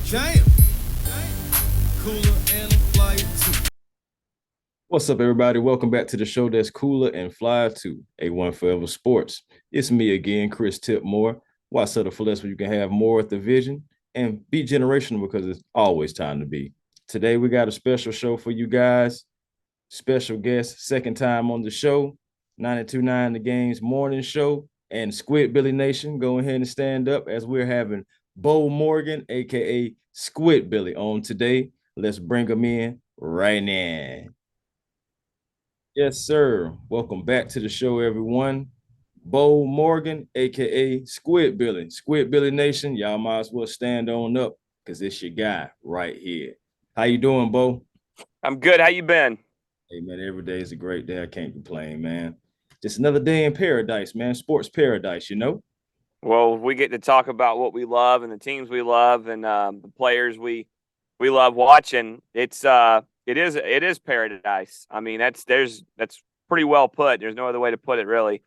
Jam. Cooler and a flyer too. What's up, everybody? Welcome back to the show that's cooler and fly to A1 Forever Sports. It's me again, Chris Tipmore. Why settle for less when you can have more at the vision and be generational because it's always time to be. Today, we got a special show for you guys. Special guest, second time on the show, 92.9 The Game's morning show, and Squidbilly Nation. Go ahead and stand up as we're having Beau Morgan, aka Squidbilly, on today. Let's bring him in right now. Yes, sir. Welcome back to the show, everyone. Beau Morgan, aka Squidbilly. Squidbilly Nation, y'all might as well stand on up because it's your guy right here. How you doing, Beau? I'm good. How you been? Hey man, every day is a great day. I can't complain, man. Just another day in paradise, man. Sports paradise, you know? Well, we get to talk about what we love and the teams we love and the players we love watching. It is paradise. I mean, that's pretty well put. There's no other way to put it, really.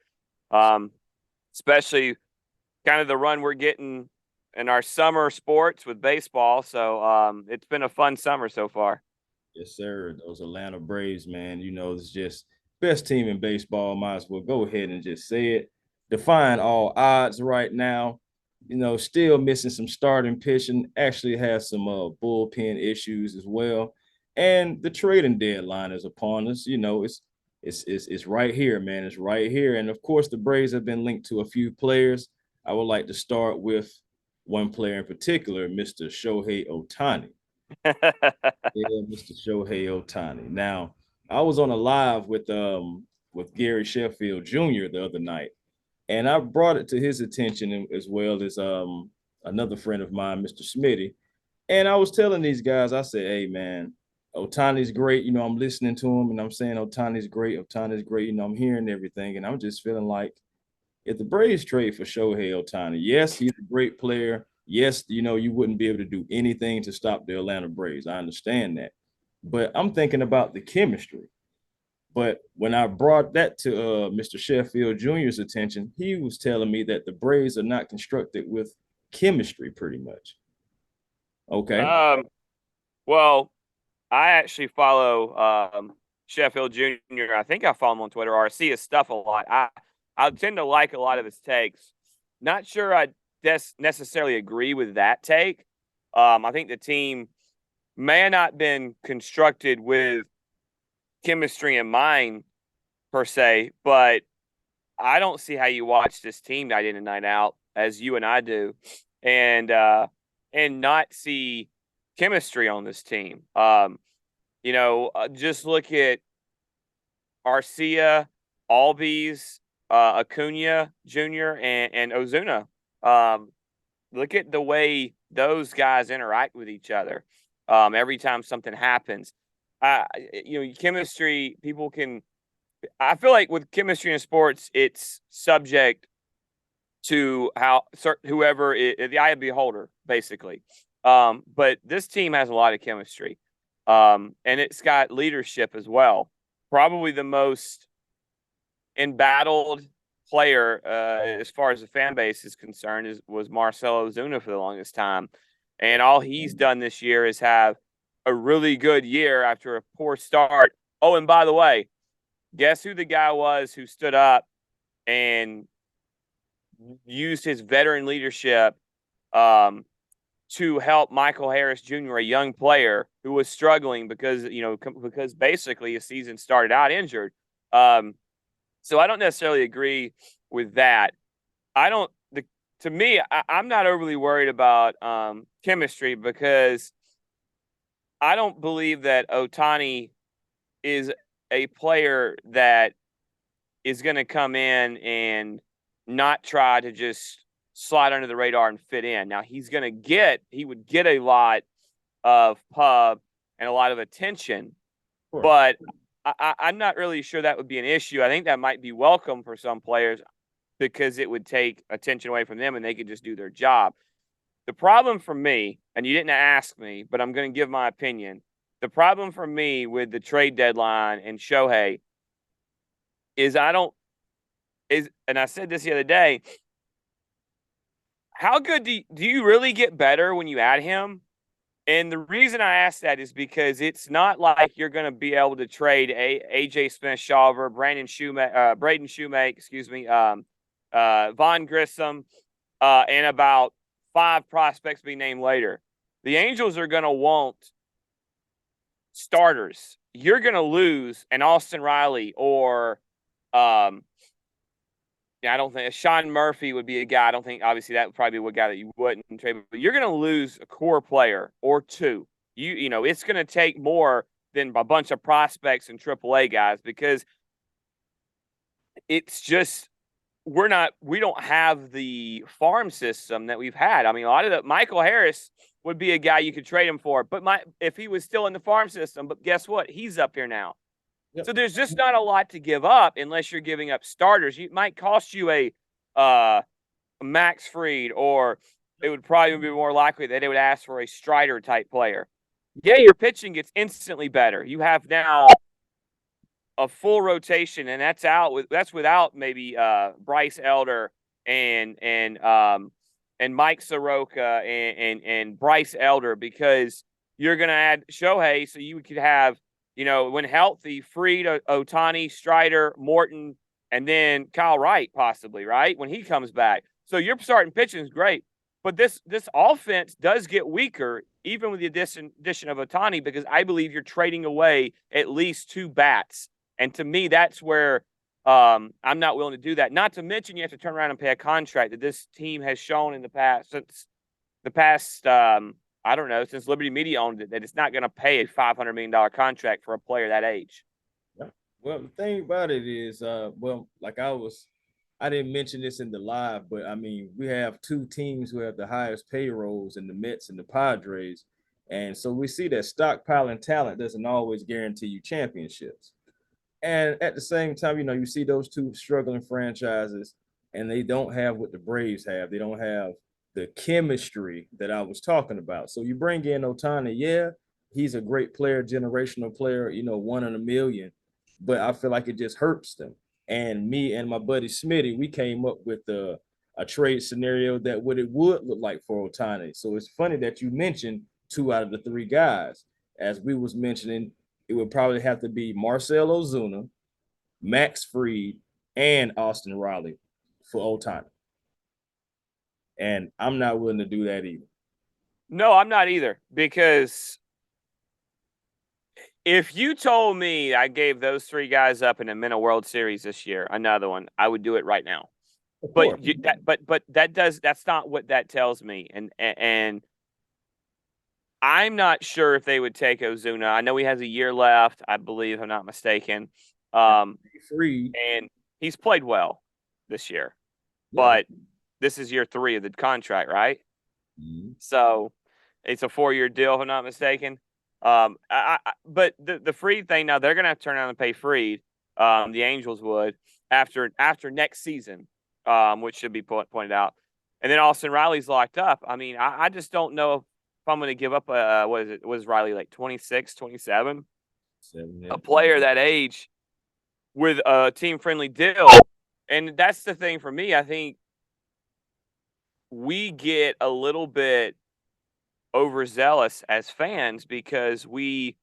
Um, Especially kind of the run we're getting in our summer sports with baseball. So it's been a fun summer so far. Yes, sir. Those Atlanta Braves, man. You know, it's just best team in baseball. Might as well go ahead and just say it. Defying all odds right now. You know, still missing some starting pitching. Actually has some bullpen issues as well. And the trading deadline is upon us. You know, it's right here, man. It's right here. And of course, the Braves have been linked to a few players. I would like to start with one player in particular, Mr. Shohei Ohtani. Yeah, Mr. Shohei Ohtani. Now, I was on a live with Gary Sheffield Jr. the other night, and I brought it to his attention as well as another friend of mine, Mr. Smitty. And I was telling these guys, I said, hey man, Ohtani's great. You know, I'm listening to him and I'm saying Ohtani's great, Ohtani's great. You know, I'm hearing everything, and I'm just feeling like if the Braves trade for Shohei Ohtani, yes, he's a great player. Yes, you know, you wouldn't be able to do anything to stop the Atlanta Braves. I understand that. But I'm thinking about the chemistry. But when I brought that to Mr. Sheffield Jr.'s attention, he was telling me that the Braves are not constructed with chemistry pretty much. Okay. um, well, I actually follow Sheffield Jr. I think I follow him on Twitter or I see his stuff a lot. I tend to like a lot of his takes. Not sure I necessarily agree with that take. I think the team may have not been constructed with chemistry in mind per se, but I don't see how you watch this team night in and night out as you and I do, and not see chemistry on this team. Just look at Arcia, Albies, Acuna Jr. and Ozuna. Look at the way those guys interact with each other. Every time something happens, chemistry. People can. I feel like with chemistry in sports, it's subject to how whoever the eye of the beholder, basically. But this team has a lot of chemistry, and it's got leadership as well. Probably the most embattled player as far as the fan base is concerned was Marcelo Ozuna for the longest time, and all he's done this year is have a really good year after a poor start. Oh, and by the way, guess who the guy was who stood up and used his veteran leadership to help Michael Harris Jr., a young player who was struggling because basically his season started out injured. So I don't necessarily agree with that. I don't. To me, I'm not overly worried about chemistry because I don't believe that Ohtani is a player that is going to come in and not try to just slide under the radar and fit in. Now he would get a lot of pub and a lot of attention, but I'm not really sure that would be an issue. I think that might be welcome for some players because it would take attention away from them and they could just do their job. The problem for me, and you didn't ask me, but I'm going to give my opinion. The problem for me with the trade deadline and Shohei is and I said this the other day, how good do you really get better when you add him? And the reason I ask that is because it's not like you're going to be able to trade AJ Smith-Shawver, Braden Shoemake, Von Grissom, and about 5 prospects be named later. The Angels are going to want starters. You're going to lose an Austin Riley or I don't think Sean Murphy would be a guy. I don't think obviously that would probably be a guy that you wouldn't trade, but you're going to lose a core player or two. You know, it's going to take more than a bunch of prospects and AAA guys because it's just we don't have the farm system that we've had. I mean, a lot of the Michael Harris would be a guy you could trade him for, but if he was still in the farm system, but guess what? He's up here now. Yep. So there's just not a lot to give up unless you're giving up starters. It might cost you a Max Fried, or it would probably be more likely that they would ask for a Strider type player. Yeah, your pitching gets instantly better. You have now a full rotation, and that's without maybe Bryce Elder and Mike Soroka and Bryce Elder, because you're going to add Shohei, so you could have, you know, when healthy, Fried, Ohtani, Strider, Morton, and then Kyle Wright possibly, right, when he comes back. So your starting pitching is great. But this offense does get weaker, even with the addition of Ohtani, because I believe you're trading away at least 2 bats. And to me, that's where I'm not willing to do that. Not to mention you have to turn around and pay a contract that this team has shown in the past, I don't know, since Liberty Media owned it, that it's not going to pay a $500 million contract for a player that age. Yeah. Well, the thing about it is, I didn't mention this in the live, but I mean, we have 2 teams who have the highest payrolls in the Mets and the Padres. And so we see that stockpiling talent doesn't always guarantee you championships. And at the same time, you know, you see those 2 struggling franchises, and they don't have what the Braves have. They don't have the chemistry that I was talking about. So you bring in Ohtani, yeah, he's a great player, generational player, you know, 1 in a million, but I feel like it just hurts them. And me and my buddy Smitty, we came up with a trade scenario that what it would look like for Ohtani. So it's funny that you mentioned 2 out of the 3 guys. As we was mentioning, it would probably have to be Marcell Ozuna, Max Fried, and Austin Riley for Ohtani. And I'm not willing to do that either. No, I'm not either, because if you told me I gave those 3 guys up and I'm in a World Series this year, another one, I would do it right now. But that's not what that tells me. And I'm not sure if they would take Ozuna. I know he has a year left, I believe, if I'm not mistaken. And he's played well this year. Yeah. But this is year 3 of the contract, right? Mm-hmm. So it's a 4-year deal, if I'm not mistaken. But the Fried thing, now they're going to have to turn around and pay Fried. The Angels would after next season, which should be pointed out. And then Austin Riley's locked up. I mean, I just don't know if I'm going to give up was Riley like 26, 27? A player that age with a team-friendly deal. And that's the thing for me. I think we get a little bit overzealous as fans because we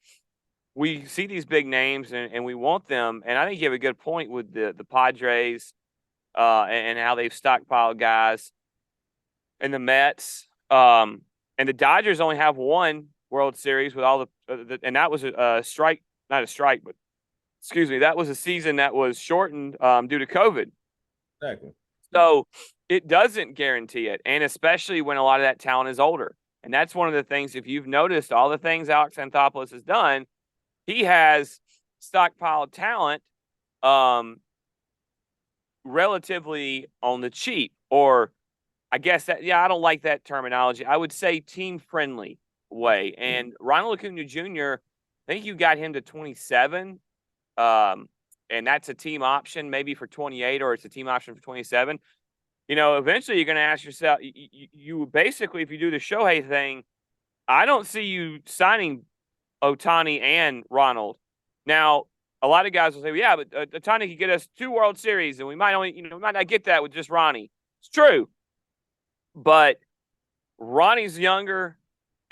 see these big names and we want them. And I think you have a good point with the Padres and how they've stockpiled guys, and the Mets. And the Dodgers only have 1 World Series with all and that was a strike, not a strike, but excuse me, that was a season that was shortened due to COVID. Exactly. So it doesn't guarantee it, and especially when a lot of that talent is older. And that's one of the things, if you've noticed all the things Alex Anthopoulos has done, he has stockpiled talent relatively on the cheap, or I guess that, I don't like that terminology. I would say team-friendly way. And Ronald Acuna Jr., I think you got him to 27, and that's a team option maybe for 28, or it's a team option for 27. You know, eventually you're going to ask yourself, you basically, if you do the Shohei thing, I don't see you signing Ohtani and Ronald. Now, a lot of guys will say, well, yeah, but Ohtani could get us 2 World Series, and we might not get that with just Ronnie. It's true. But Ronnie's younger,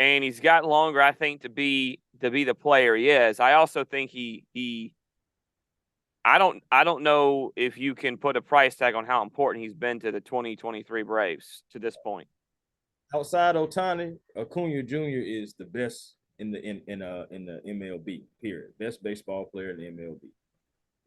and he's gotten longer, I think, to be the player he is. I also think I don't know if you can put a price tag on how important he's been to the 2023 Braves to this point. Outside Ohtani, Acuna Jr. is the best in the MLB. Period. Best baseball player in the MLB.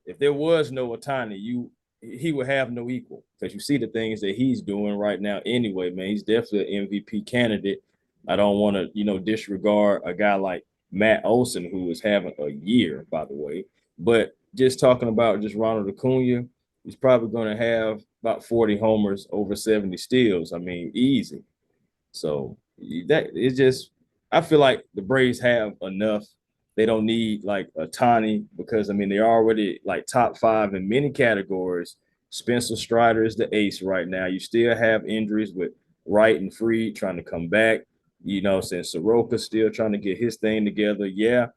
If there was no Ohtani, he would have no equal, because you see the things that he's doing right now. Anyway, man, he's definitely an MVP candidate. I don't want to disregard a guy like Matt Olson, who is having a year, by the way. But just talking about just Ronald Acuna, he's probably going to have about 40 homers, over 70 steals. I mean, easy. So that it's just, I feel like the Braves have enough. They don't need like a Tani, because I mean they're already like top 5 in many categories. Spencer Strider is the ace right now. You still have injuries with Wright and Freed trying to come back. Since Soroka's still trying to get his thing together. Yeah.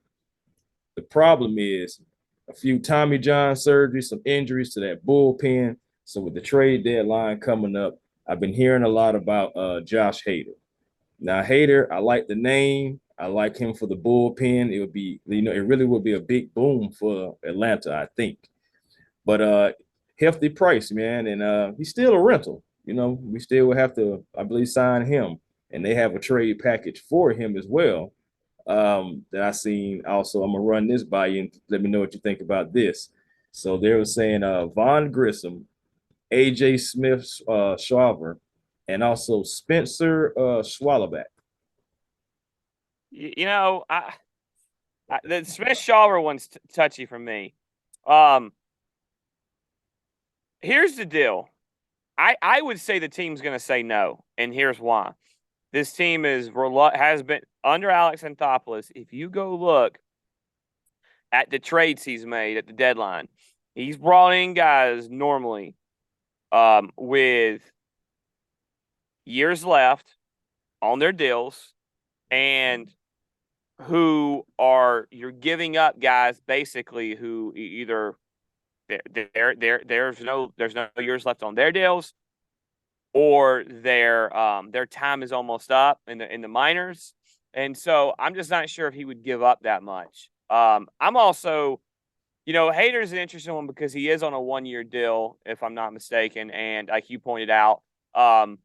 The problem is a few Tommy John surgeries, some injuries to that bullpen. So with the trade deadline coming up, I've been hearing a lot about Josh Hader. Now, Hader, I like the name. I like him for the bullpen. It would be, it really would be a big boom for Atlanta, I think. But hefty price, man, and he's still a rental. We still would have to, I believe, sign him, and they have a trade package for him as well. That I seen. Also, I'm gonna run this by you and let me know what you think about this. So they were saying Vaughn Grissom, AJ Smith Schwaber, and also Spencer Swallowback. The Smith Schwaber one's touchy for me. Here's the deal. I would say the team's going to say no, and here's why. This team has been under Alex Anthopoulos. If you go look at the trades he's made at the deadline, he's brought in guys normally with years left on their deals, and you're giving up guys basically who either there's no years left on their deals, or their time is almost up in the minors. And so I'm just not sure if he would give up that much. I'm also, Hader's an interesting one because he is on a 1-year deal, if I'm not mistaken, and like you pointed out, and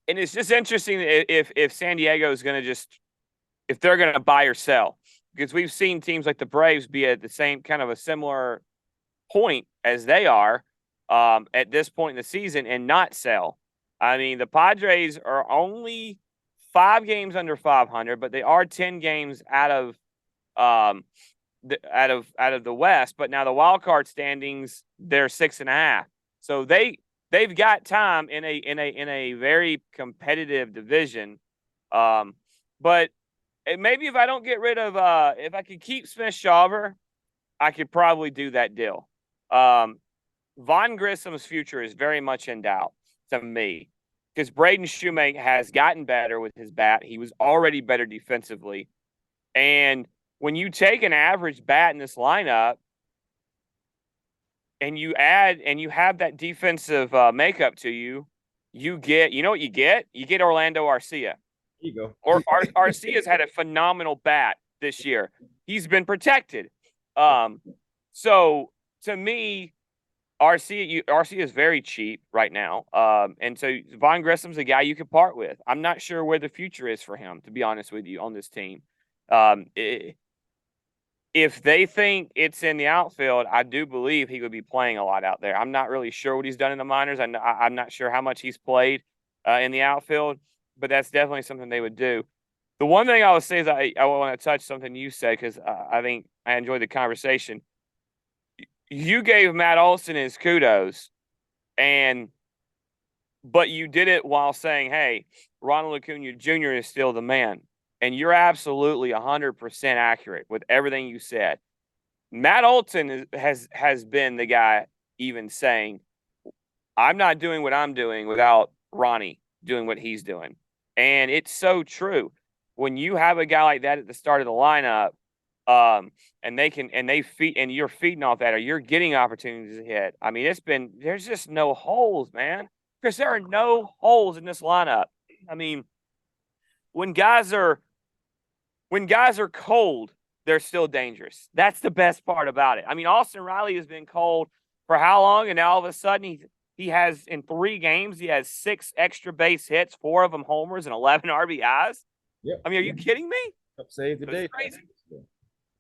it's just interesting if San Diego is going to if they're going to buy or sell, because we've seen teams like the Braves be at the same kind of a similar point as they are at this point in the season and not sell. I mean, the Padres are only 5 games under 500, but they are 10 games out of the West. But now the wild card standings, they're 6.5. So they've got time in a very competitive division. But maybe if I don't get rid of if I could keep Smith Schauber, I could probably do that deal. Vaughn Grissom's future is very much in doubt to me, because Braden Shoemake has gotten better with his bat. He was already better defensively. And when you take an average bat in this lineup and you have that defensive makeup to you, you know what you get? You get Orlando Arcia. There you go. Or Arcia's had a phenomenal bat this year. He's been protected. So to me, Arcia is very cheap right now. And so Vaughn Grissom's a guy you could part with. I'm not sure where the future is for him, to be honest with you, on this team. If they think it's in the outfield, I do believe he would be playing a lot out there. I'm not really sure what he's done in the minors. I'm not sure how much he's played in the outfield, but that's definitely something they would do. The one thing I would say is I want to touch something you said, because I think I enjoyed the conversation. You gave Matt Olson his kudos, but you did it while saying, hey, Ronald Acuna Jr. is still the man. And you're absolutely 100% accurate with everything you said. Matt Olson has been the guy even saying, I'm not doing what I'm doing without Ronnie doing what he's doing. And it's so true. When you have a guy like that at the start of the lineup, and you're feeding off that, or you're getting opportunities to hit. I mean, there's just no holes, man. Because there are no holes in this lineup. I mean, when guys are cold, they're still dangerous. That's the best part about it. I mean, Austin Riley has been cold for how long? And now all of a sudden he has in 3 games, he has 6 extra base hits, 4 of them homers, and 11 RBIs. Yeah. I mean, are you kidding me? Save the day. Crazy.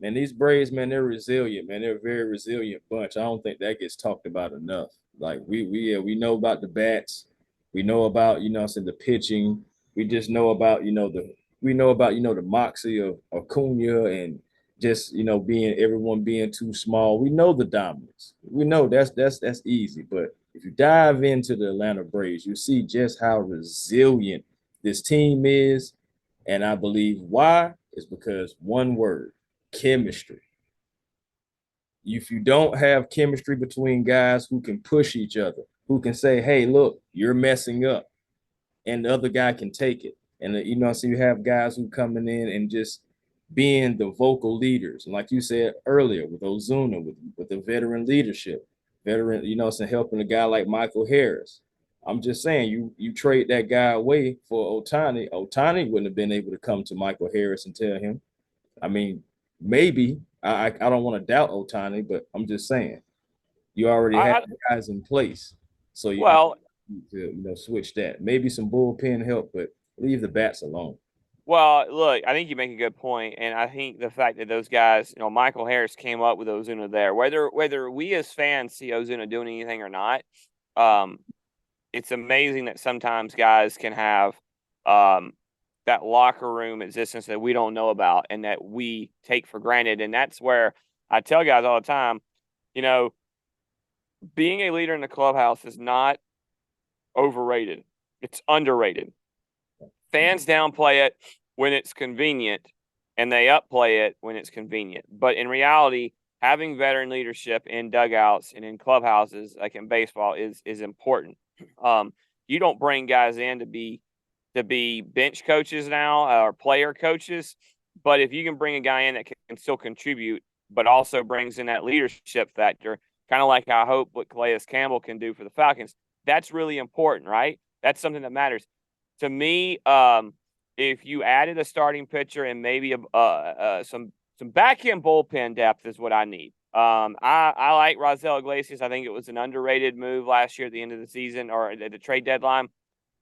Man, these Braves, man, they're resilient, man. They're a very resilient bunch. I don't think that gets talked about enough. Like we know about the bats. We know about, the pitching. We just know about, the moxie of Acuna and just, everyone being too small. We know the dominance. We know that's easy. But if you dive into the Atlanta Braves, you see just how resilient this team is. And I believe why is because one word, chemistry. If you don't have chemistry between guys who can push each other, who can say, hey, look, you're messing up, and the other guy can take it. And, so you have guys who coming in and just being the vocal leaders. And like you said earlier with Ozuna, with the veteran leadership, helping a guy like Michael Harris. I'm just saying, you trade that guy away for Ohtani. Ohtani wouldn't have been able to come to Michael Harris and tell him. I mean, maybe I don't want to doubt Ohtani, but I'm just saying you already have guys in place, so you need to switch that. Maybe some bullpen help, but leave the bats alone. Well, look, I think you make a good point, and I think the fact that those guys, Michael Harris came up with Ozuna there. Whether we as fans see Ozuna doing anything or not, it's amazing that sometimes guys can have that locker room existence that we don't know about and that we take for granted. And that's where I tell guys all the time, being a leader in the clubhouse is not overrated. It's underrated. Fans downplay it when it's convenient and they upplay it when it's convenient. But in reality, having veteran leadership in dugouts and in clubhouses, like in baseball, is important. You don't bring guys in to be bench coaches now or player coaches, but if you can bring a guy in that can still contribute, but also brings in that leadership factor, kind of like I hope what Calais Campbell can do for the Falcons, that's really important, right? That's something that matters to me. If you added a starting pitcher and maybe some back end bullpen depth is what I need. I like Raisel Iglesias. I think it was an underrated move last year at the end of the season or at the trade deadline.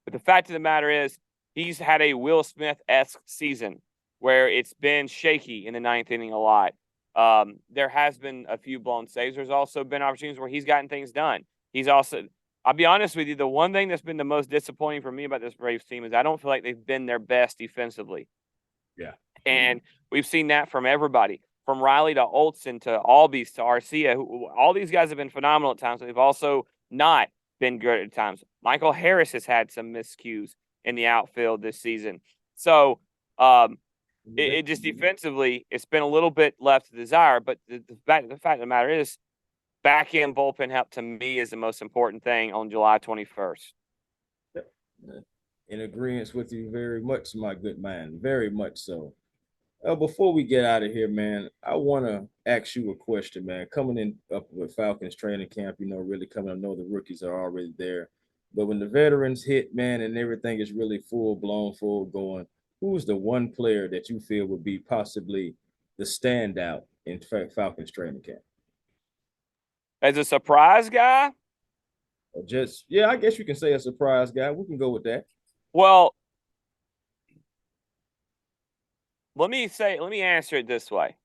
But the fact of the matter is, he's had a Will Smith-esque season where it's been shaky in the 9th inning a lot. There has been a few blown saves. There's also been opportunities where he's gotten things done. He's also, I'll be honest with you, the one thing that's been the most disappointing for me about this Braves team is I don't feel like they've been their best defensively. Yeah. And we've seen that from everybody, from Riley to Olsen to Albies to Arcia. All these guys have been phenomenal at times, but they've also not been good at times. Michael Harris has had some miscues in the outfield this season. So it just defensively, it's been a little bit left to desire. But the fact of the matter is, back end bullpen help to me is the most important thing on July 21st. In agreement with you very much, my good man. Very much so. Before we get out of here, man, I want to ask you a question, man. Coming in up with Falcons training camp, really coming. I know the rookies are already there. But when the veterans hit, man, and everything is really full blown, full going, who's the one player that you feel would be possibly the standout in Falcons training camp? As a surprise guy? Or just, I guess you can say a surprise guy. We can go with that. Well, let me answer it this way.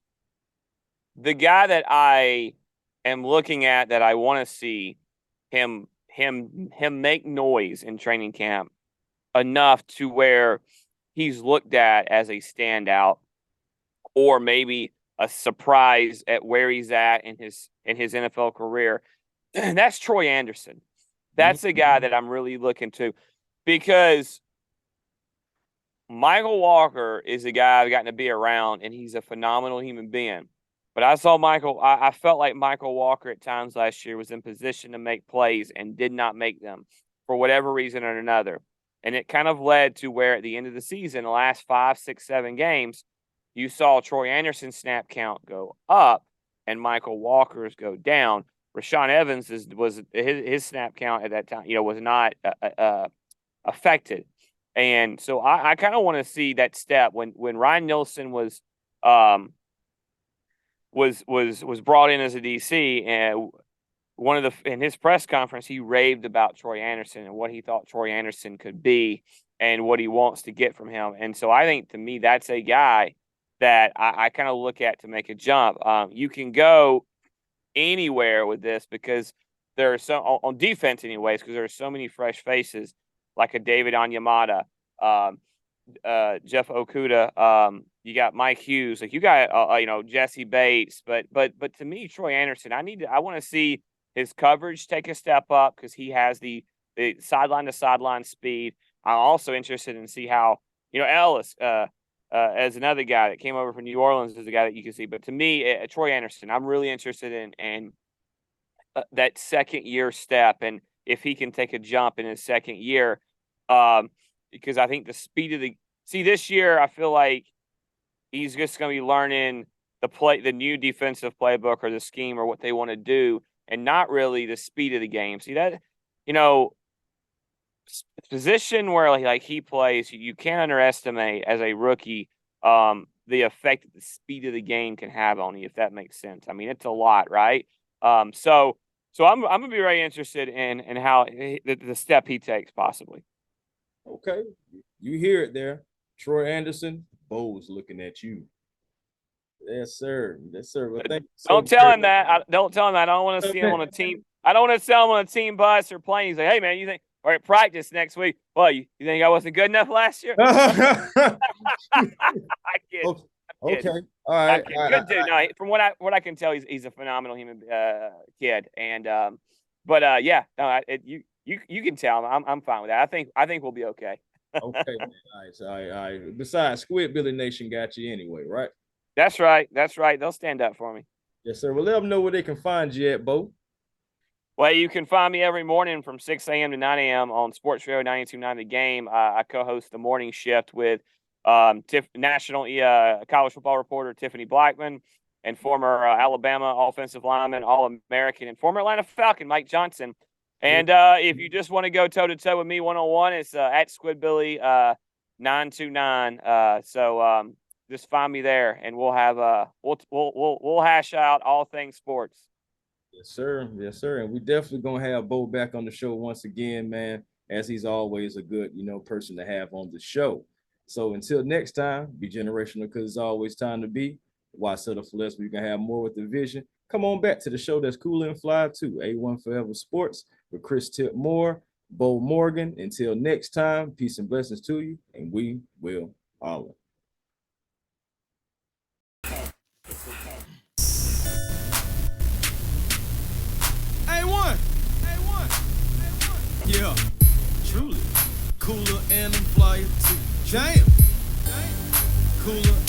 The guy that I am looking at that I want to see him make noise in training camp enough to where he's looked at as a standout or maybe a surprise at where he's at in his NFL career. That's Troy Anderson. That's a guy that I'm really looking to, because Michael Walker is a guy I've gotten to be around, and he's a phenomenal human being. But I felt like Michael Walker at times last year was in position to make plays and did not make them for whatever reason or another. And it kind of led to where at the end of the season, the last 5, 6, 7 games, you saw Troy Anderson's snap count go up and Michael Walker's go down. Rashaan Evans his snap count at that time, was not affected. And so I kind of want to see that step when Ryan Nielsen was brought in as a DC, and in his press conference, he raved about Troy Anderson and what he thought Troy Anderson could be and what he wants to get from him. And so I think, to me, that's a guy that I kind of look at to make a jump. You can go anywhere with this because there are some on defense anyways, because there are so many fresh faces like a David Onyemata, Jeff Okuda, you got Mike Hughes, like you got Jesse Bates, but to me, Troy Anderson, I want to see his coverage take a step up because he has the sideline to sideline speed. I'm also interested in see how Ellis as another guy that came over from New Orleans is a guy that you can see. But to me, Troy Anderson, I'm really interested in that second year step, and if he can take a jump in his second year, because I think the speed of this year, I feel like he's just going to be learning the new defensive playbook or the scheme or what they want to do, and not really the speed of the game. See that, position where like he plays, you can't underestimate as a rookie the effect that the speed of the game can have on you, if that makes sense. I mean, it's a lot, right? So I'm gonna be very interested in how the step he takes possibly. Okay, you hear it there, Troy Anderson. Beau's looking at you. Yes, sir. Yes, sir. Well, don't tell him that. Don't tell him that. I don't want to see him on a team. I don't want to sell him on a team bus or plane. He's like, hey man, you think? Or at practice next week. Well, you think I wasn't good enough last year? I kid. Okay. All right. Good dude. No, from what I can tell, he's a phenomenal human kid. And yeah, no, you can tell him. I'm fine with that. I think we'll be okay. Okay. All right. Besides, Squidbilly Nation got you anyway, right? That's right. They'll stand up for me. Yes, sir. Well, let them know where they can find you at, Beau. Well, you can find me every morning from 6 a.m. to 9 a.m. on Sports Radio 92.9 The Game. I co-host the morning shift with national college football reporter Tiffany Blackman and former Alabama offensive lineman, All-American, and former Atlanta Falcon Mike Johnson. And if you just want to go toe-to-toe with me one-on-one, it's at Squidbilly 929. So just find me there, and we'll have we'll hash out all things sports. Yes, sir. Yes, sir. And we definitely gonna have Beau back on the show once again, man, as he's always a good, person to have on the show. So until next time, be generational because it's always time to be. Why settle for less? We can have more with the vision. Come on back to the show that's cool and fly too. A1 Forever Sports with Chris Tip Moore, Beau Morgan. Until next time, peace and blessings to you, and we will holler. Yeah, truly. Cooler and I'm flyer too. Jam. Cooler